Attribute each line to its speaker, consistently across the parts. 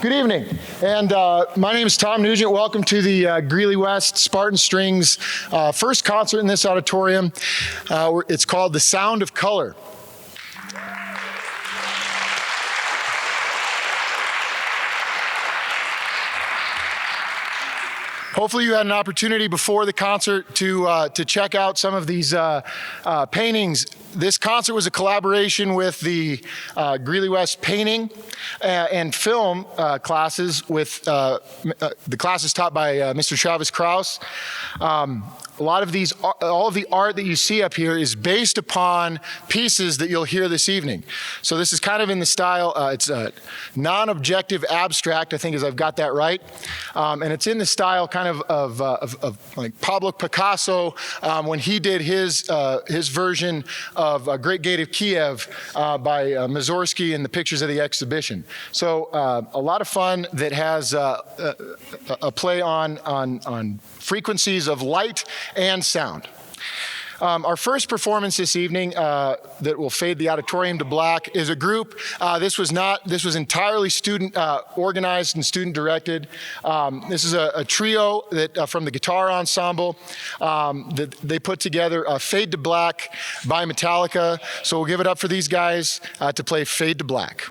Speaker 1: Good evening, and my name is Tom Nugent. Welcome to the Greeley West Spartan Strings first concert in this auditorium. It's called The Sound of Color. Hopefully you had an opportunity before the concert to check out some of these paintings. This concert was a collaboration with the Greeley West painting and film classes with the classes taught by Mr. Travis Krause. All of the art that you see up here is based upon pieces that you'll hear this evening. So this is kind of in the style, it's a non-objective abstract, I think, as I've got that right. And it's in the style kind of like Pablo Picasso when he did his version of Great Gate of Kiev by Mussorgsky and the pictures of the exhibition. So a lot of fun that has a play on frequencies of light and sound. Our first performance this evening that will fade the auditorium to black is a group. This was entirely student organized and student directed. This is a trio that from the guitar ensemble that they put together, Fade to Black by Metallica. So we'll give it up for these guys to play Fade to Black.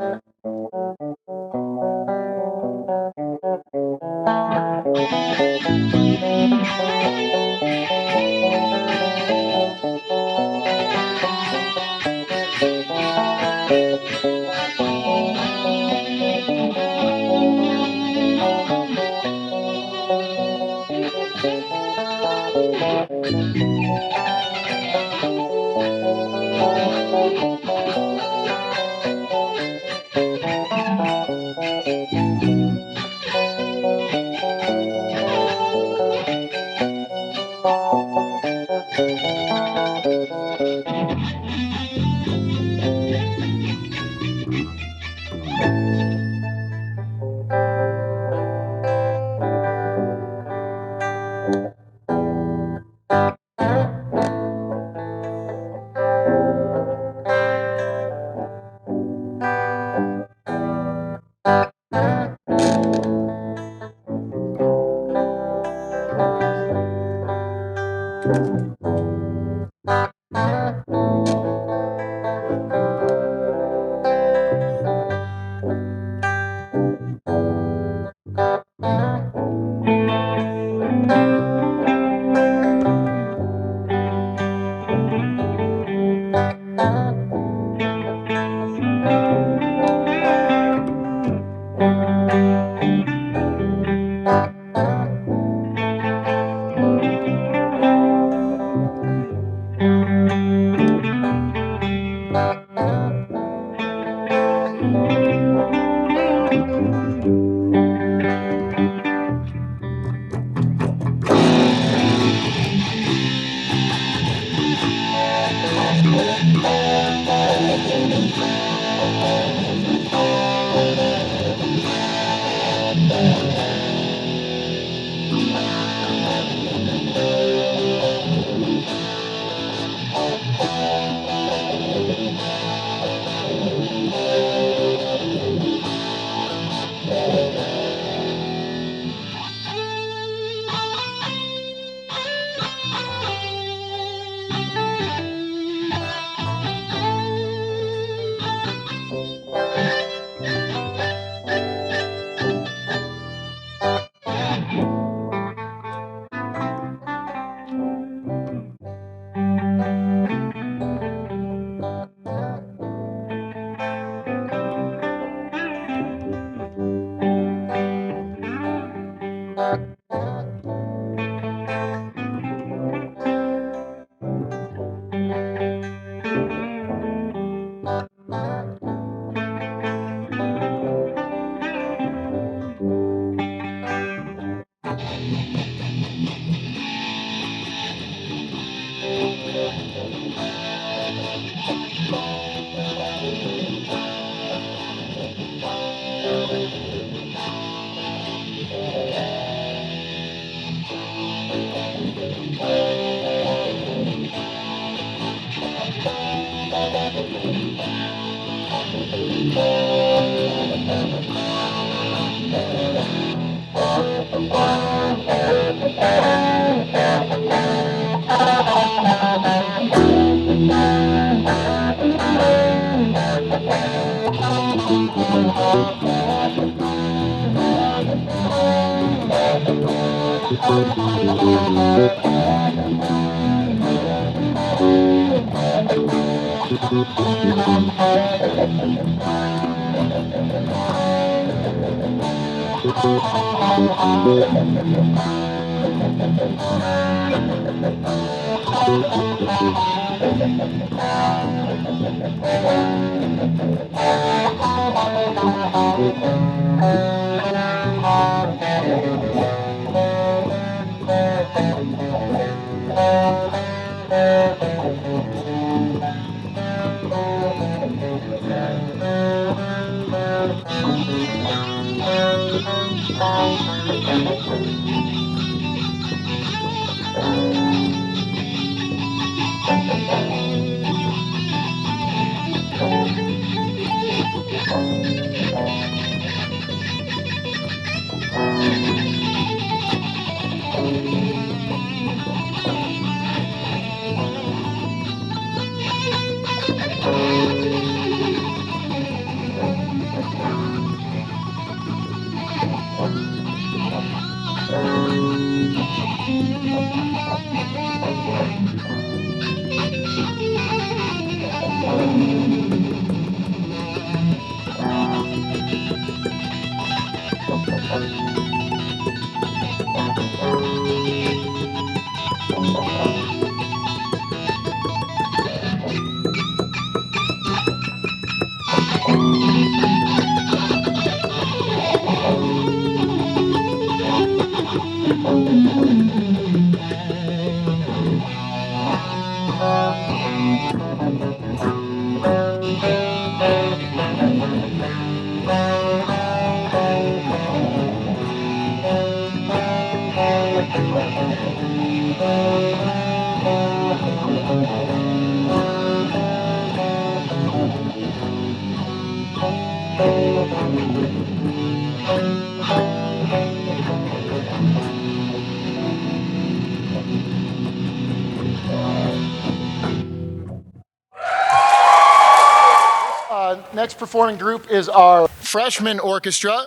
Speaker 1: Next performing group is our freshman orchestra.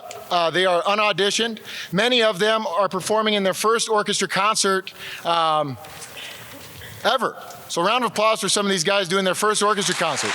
Speaker 1: They are unauditioned. Many of them are performing in their first orchestra concert ever. So a round of applause for some of these guys doing their first orchestra concert.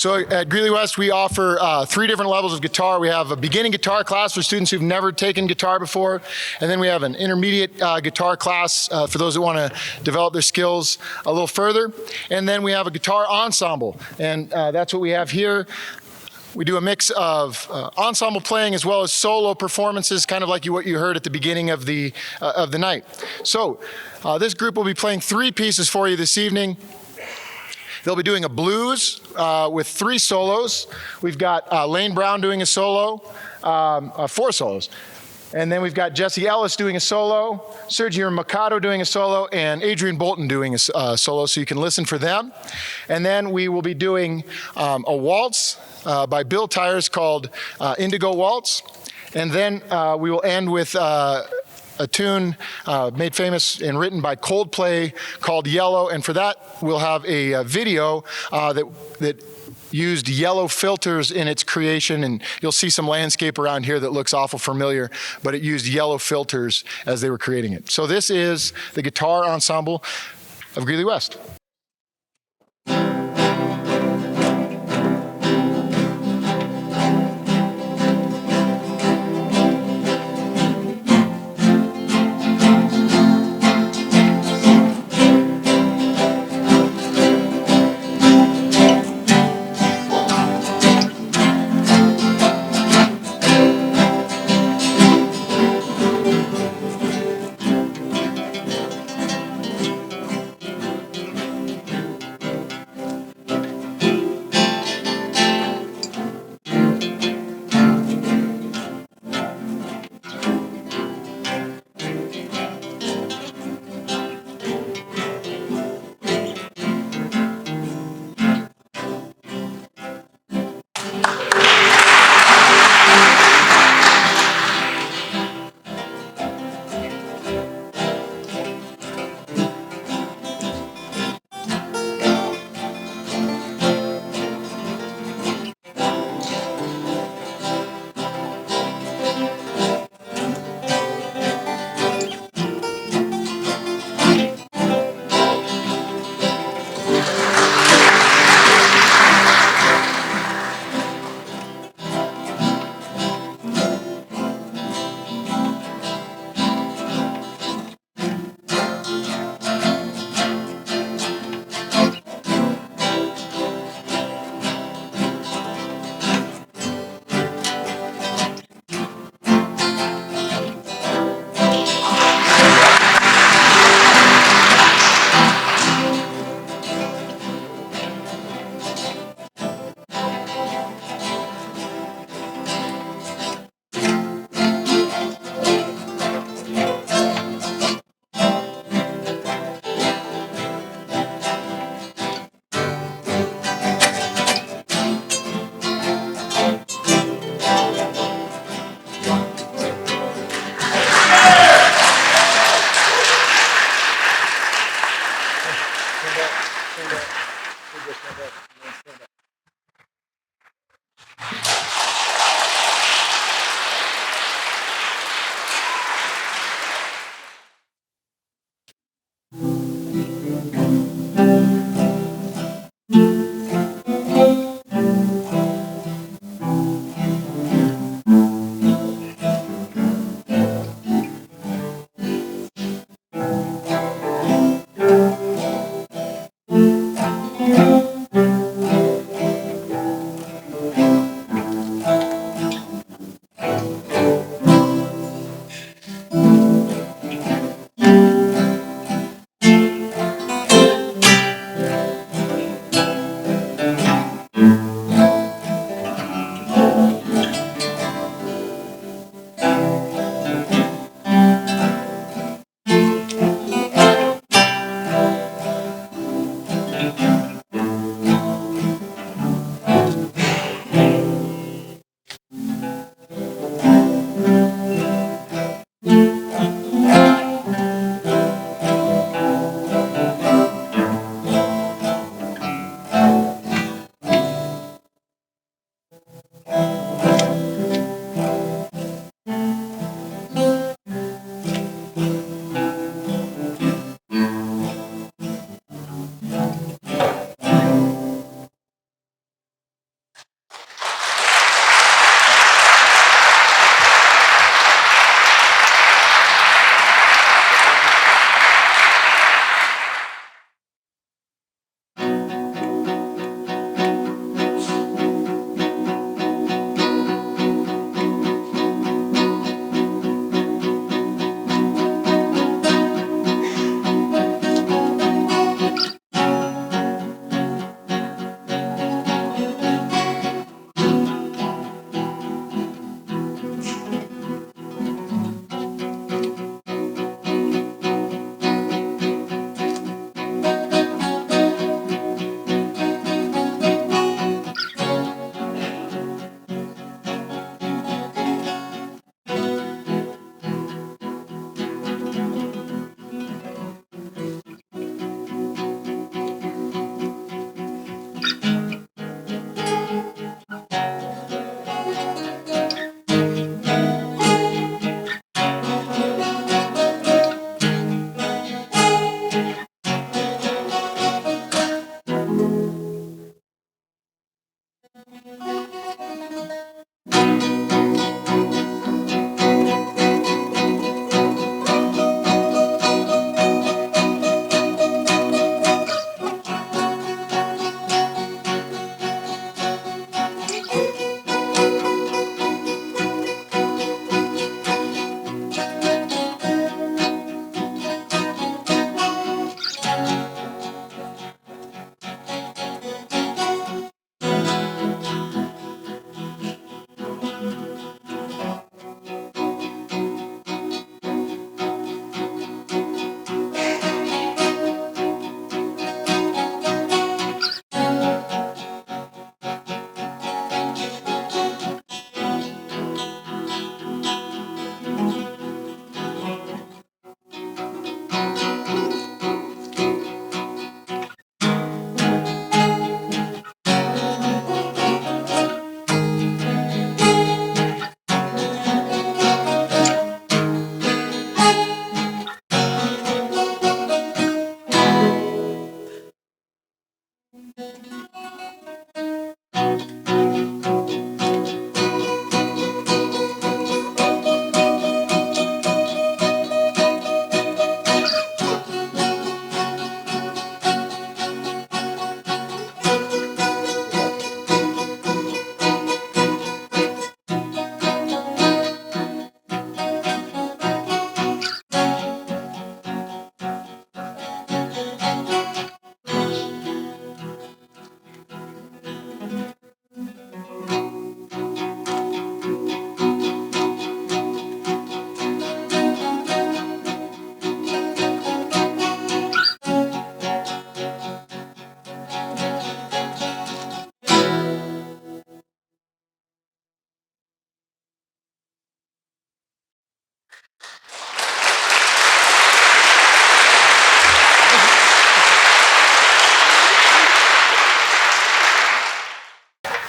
Speaker 1: So at Greeley West, we offer 3 different levels of guitar. We have a beginning guitar class for students who've never taken guitar before, and then we have an intermediate guitar class for those that want to develop their skills a little further, and then we have a guitar ensemble, and that's what we have here. We do a mix of ensemble playing as well as solo performances, kind of like what you heard at the beginning of the night. So this group will be playing 3 pieces for you this evening. They'll be doing a blues with 3 solos. We've got Lane Brown doing a solo, 4 solos. And then we've got Jesse Ellis doing a solo, Sergio Mercado doing a solo, and Adrian Bolton doing a solo, so you can listen for them. And then we will be doing a waltz by Bill Tyers called Indigo Waltz. And then we will end with a tune made famous and written by Coldplay called Yellow, and for that we'll have a video that used yellow filters in its creation, and you'll see some landscape around here that looks awful familiar, but it used yellow filters as they were creating it. So this is the guitar ensemble of Greeley West.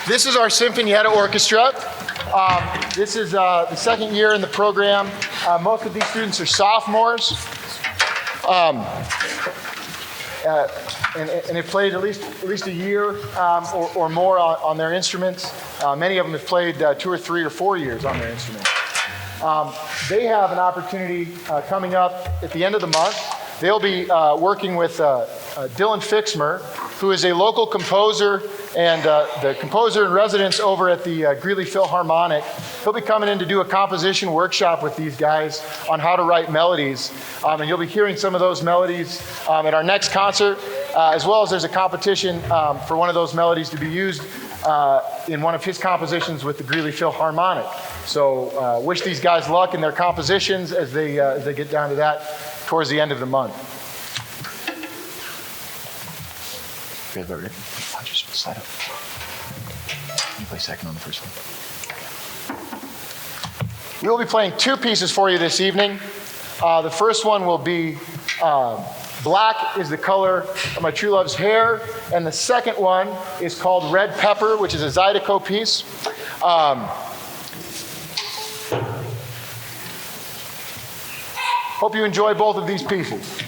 Speaker 1: This is our Sinfonietta Orchestra. This is the second year in the program. Most of these students are sophomores. And they've played at least a year or more on their instruments. Many of them have played 2 or 3 or 4 years on their instruments. They have an opportunity coming up at the end of the month. They'll be working with Dylan Fixmer, who is a local composer and the composer in residence over at the Greeley Philharmonic. He'll be coming in to do a composition workshop with these guys on how to write melodies. And you'll be hearing some of those melodies at our next concert, as well as there's a competition for one of those melodies to be used in one of his compositions with the Greeley Philharmonic. So wish these guys luck in their compositions as they get down to that towards the end of the month. I'll just slide up. You play second on the first one. We will be playing 2 pieces for you this evening. The first one will be Black is the Color of My True Love's Hair, and the second one is called Red Pepper, which is a Zydeco piece. Hope you enjoy both of these pieces.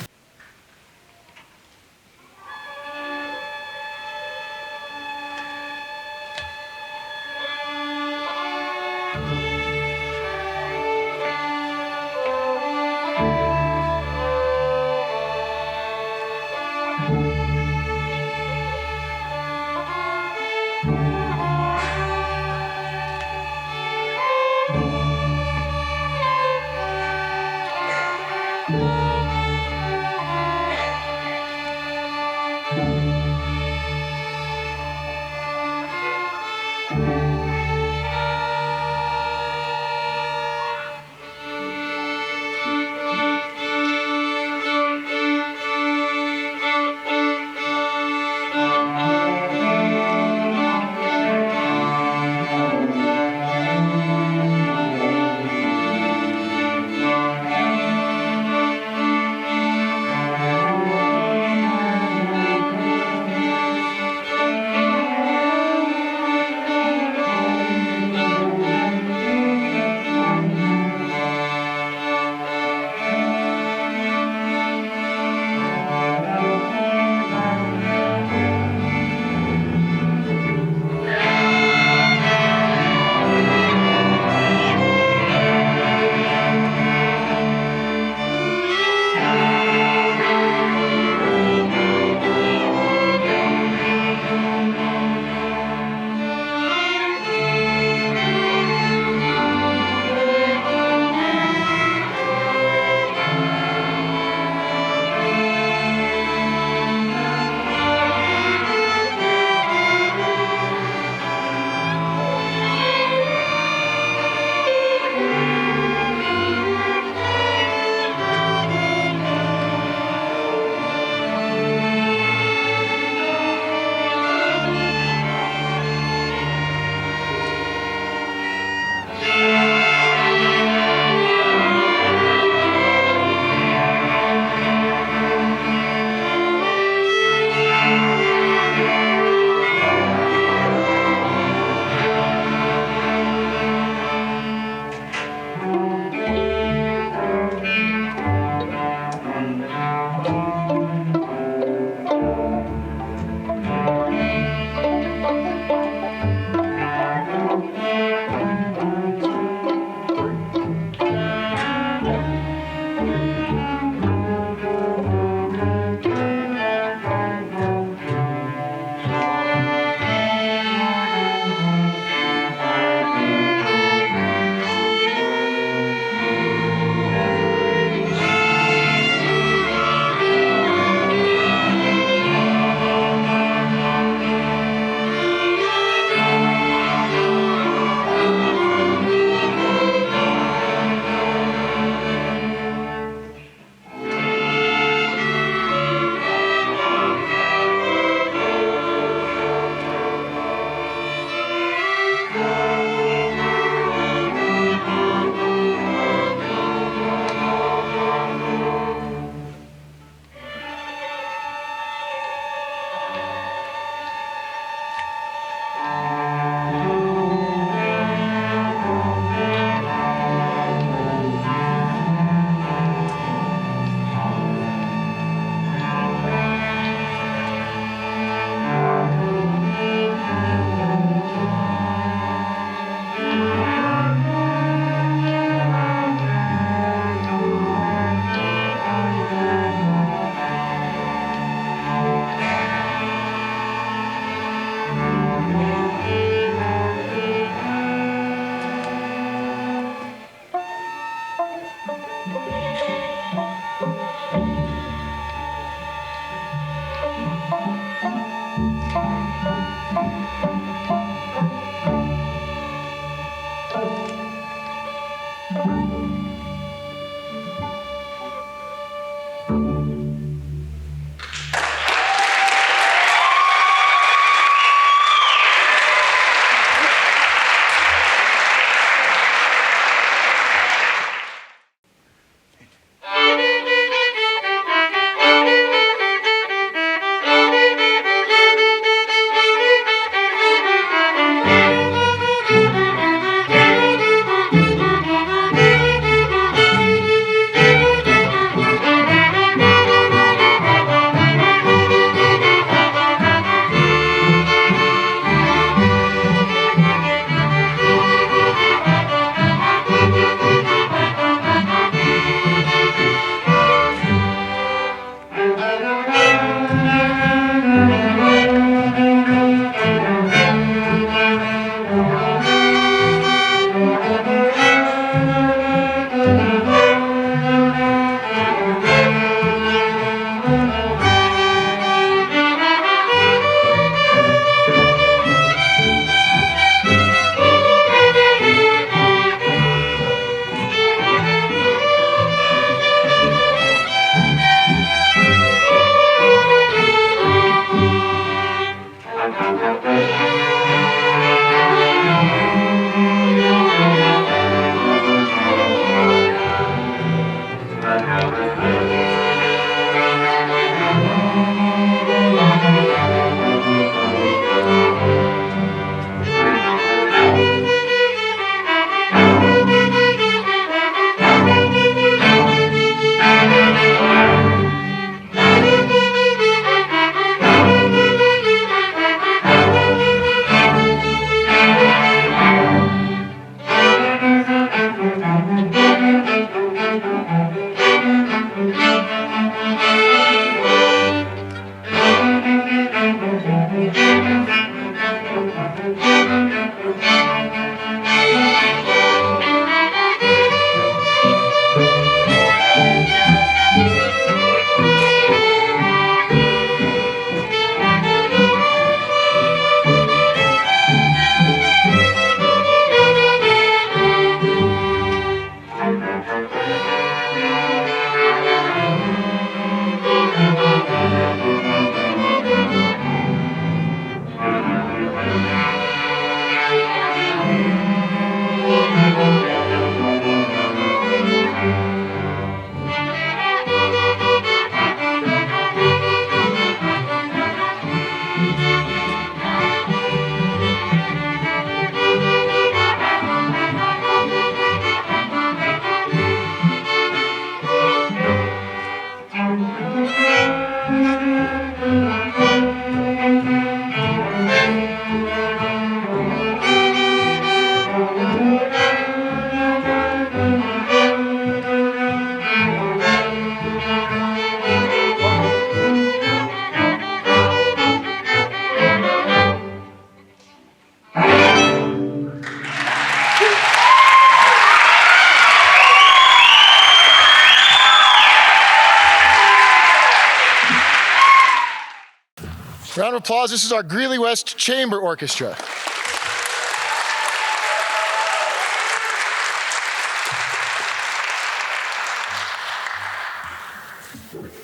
Speaker 1: Round of applause. This is our Greeley West Chamber Orchestra.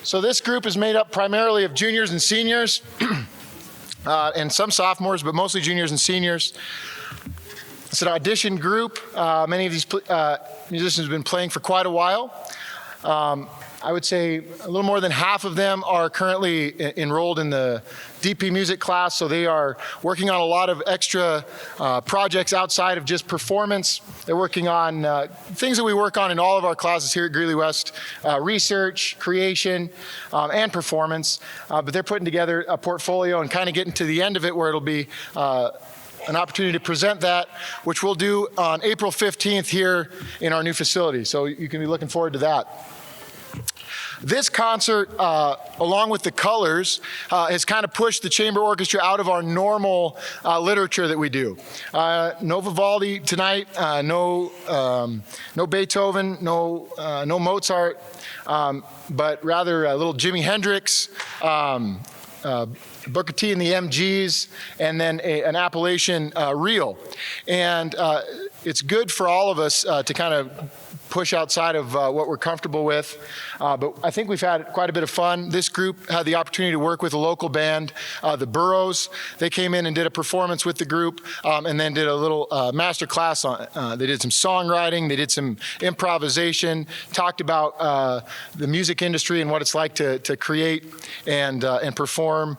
Speaker 1: So this group is made up primarily of juniors and seniors, and some sophomores, but mostly juniors and seniors. It's an audition group. Many of these musicians have been playing for quite a while. I would say a little more than half of them are currently enrolled in the DP music class, so they are working on a lot of extra projects outside of just performance. They're working on things that we work on in all of our classes here at Greeley West, research, creation, and performance. But they're putting together a portfolio and kind of getting to the end of it where it'll be an opportunity to present that, which we'll do on April 15th here in our new facility. So you can be looking forward to that. This concert, along with the colors, has kind of pushed the chamber orchestra out of our normal literature that we do. No Vivaldi tonight, no Beethoven, no Mozart, but rather a little Jimi Hendrix, Booker T and the MGs, and then an Appalachian reel. And it's good for all of us to kind of push outside of what we're comfortable with. But I think we've had quite a bit of fun. This group had the opportunity to work with a local band, the Burros. They came in and did a performance with the group, and then did a little master class on. They did some songwriting, they did some improvisation, talked about the music industry and what it's like to create and perform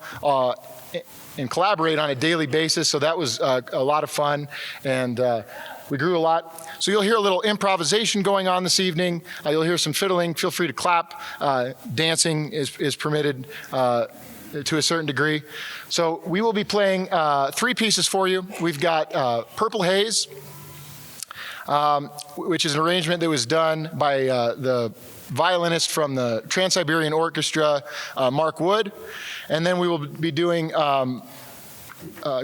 Speaker 1: and collaborate on a daily basis. So that was a lot of fun, and we grew a lot. So you'll hear a little improvisation going on this evening. You'll hear some fiddling. Feel free to clap. Dancing is permitted to a certain degree. So we will be playing 3 pieces for you. We've got Purple Haze, which is an arrangement that was done by the violinist from the Trans-Siberian Orchestra, Mark Wood. And then we will be doing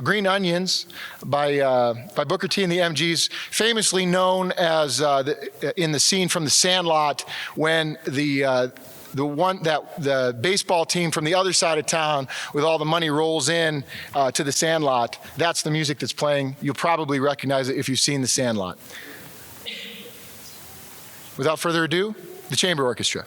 Speaker 1: Green Onions by Booker T and the MGs, famously known as in the scene from The Sandlot, when the baseball team from the other side of town with all the money rolls in to The Sandlot. That's the music that's playing. You'll probably recognize it if you've seen The Sandlot. Without further ado, the Chamber Orchestra.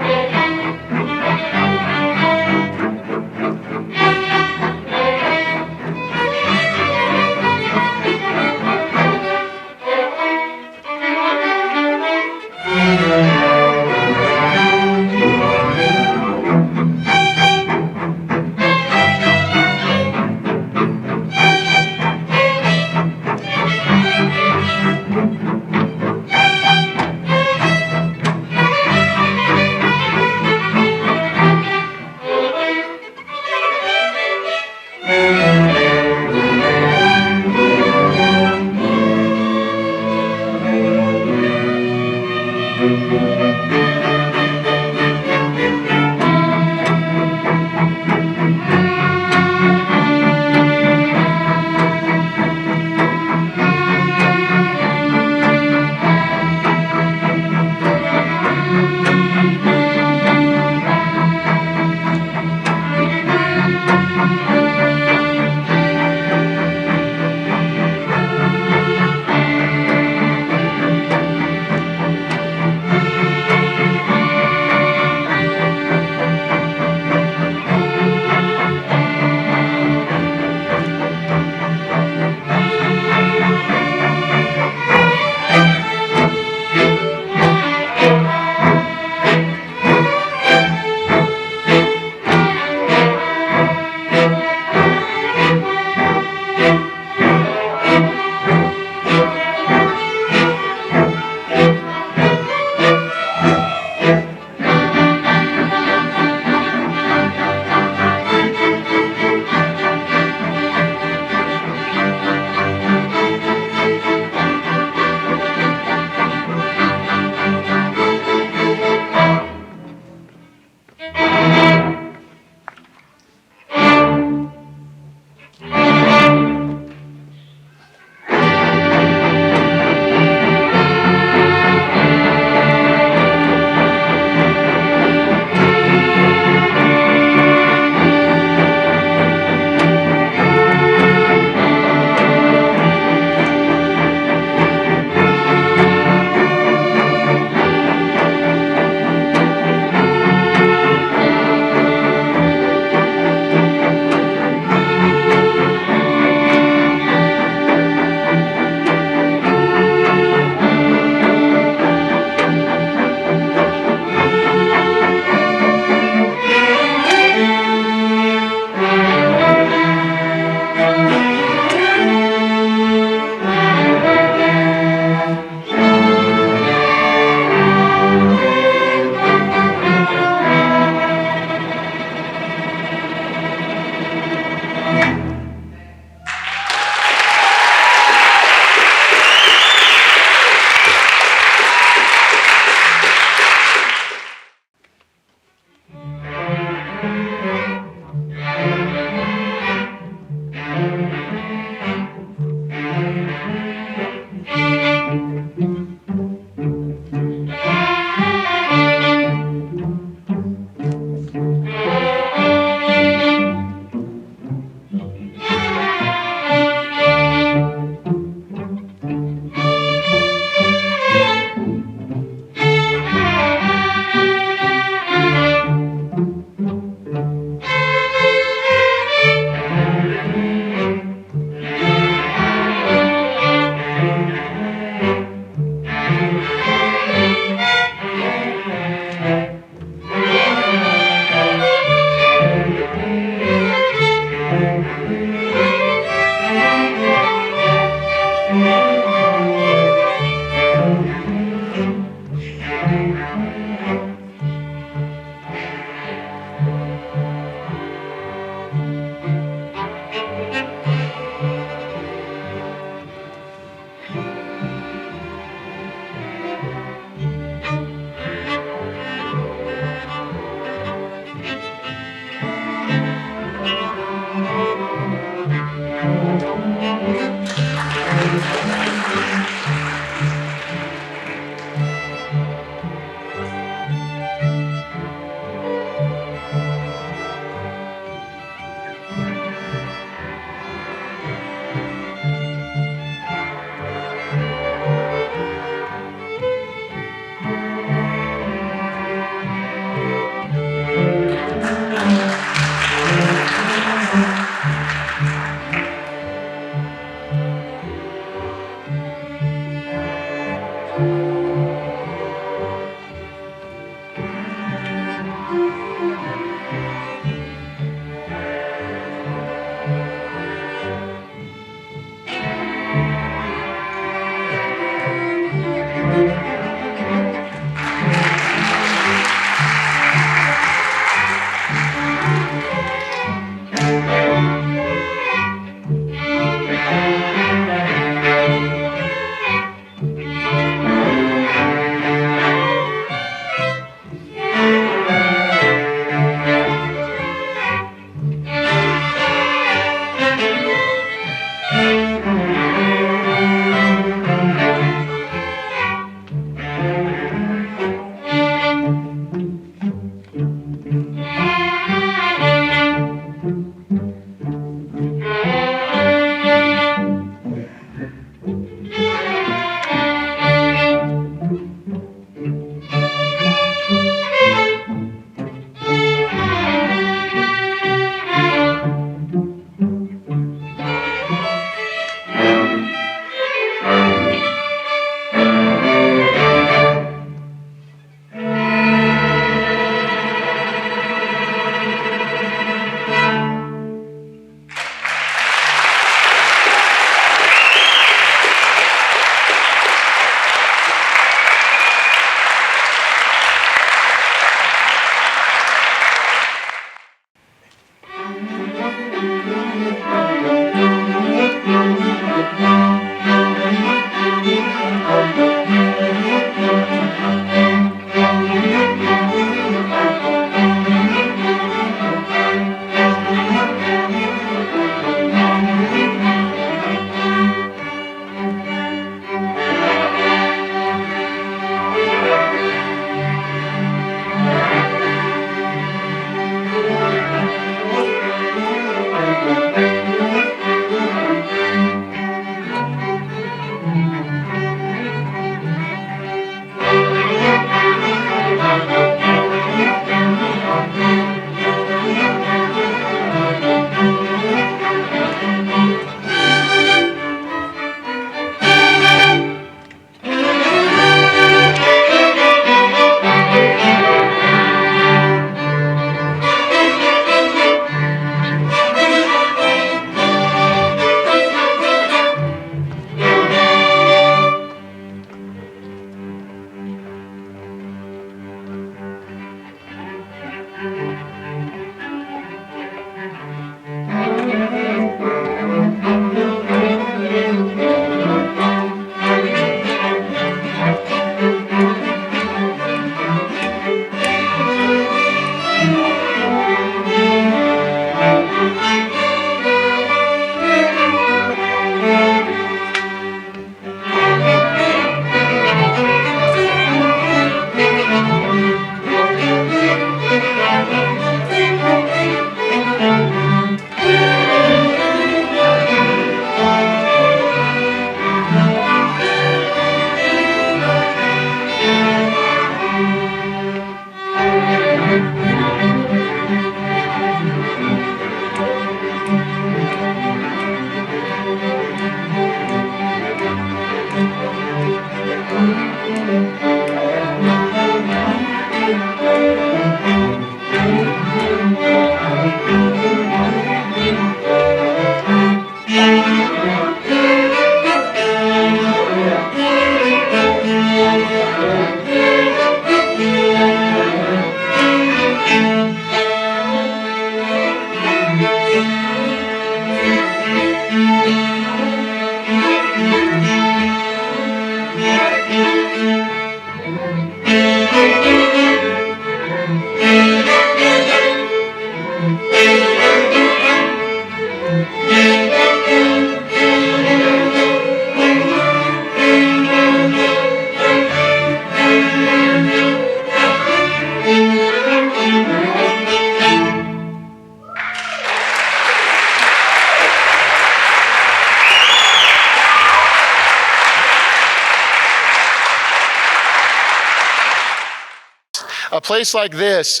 Speaker 1: A place like this,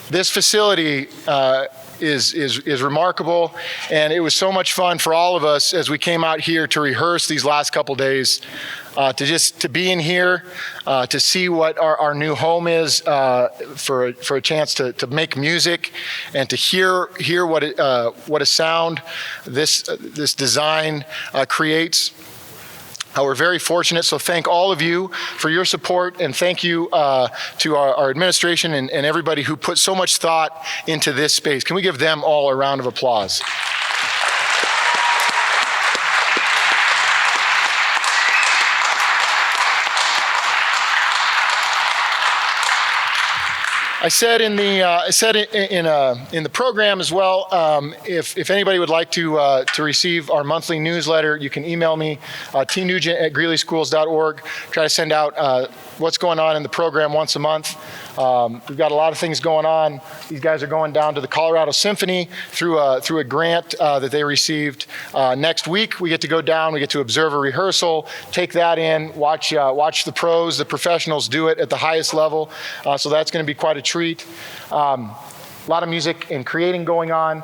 Speaker 1: this facility is remarkable, and it was so much fun for all of us as we came out here to rehearse these last couple days, to be in here, to see what our new home is, for a chance to make music and to hear what a sound this design creates. We're very fortunate, so thank all of you for your support, and thank you to our administration and everybody who put so much thought into this space. Can we give them all a round of applause? I said in the program as well. If anybody would like to receive our monthly newsletter, you can email me, tnugent@greeleyschools.org. Try to send out what's going on in the program once a month. We've got a lot of things going on. These guys are going down to the Colorado Symphony through a grant that they received. Next week, we get to go down. We get to observe a rehearsal, take that in, watch the pros, the professionals do it at the highest level. So that's going to be quite a treat. A lot of music and creating going on.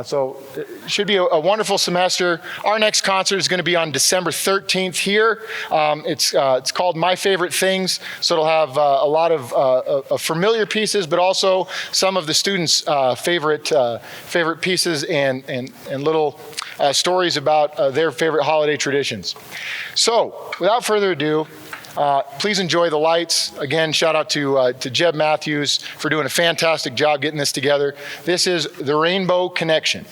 Speaker 1: So it should be a wonderful semester. Our next concert is going to be on December 13th here. It's called My Favorite Things, so it'll have a lot of familiar pieces, but also some of the students' favorite pieces and little stories about their favorite holiday traditions. So without further ado, please enjoy the lights. Again, shout out to Jeb Matthews for doing a fantastic job getting this together. This is The Rainbow Connection.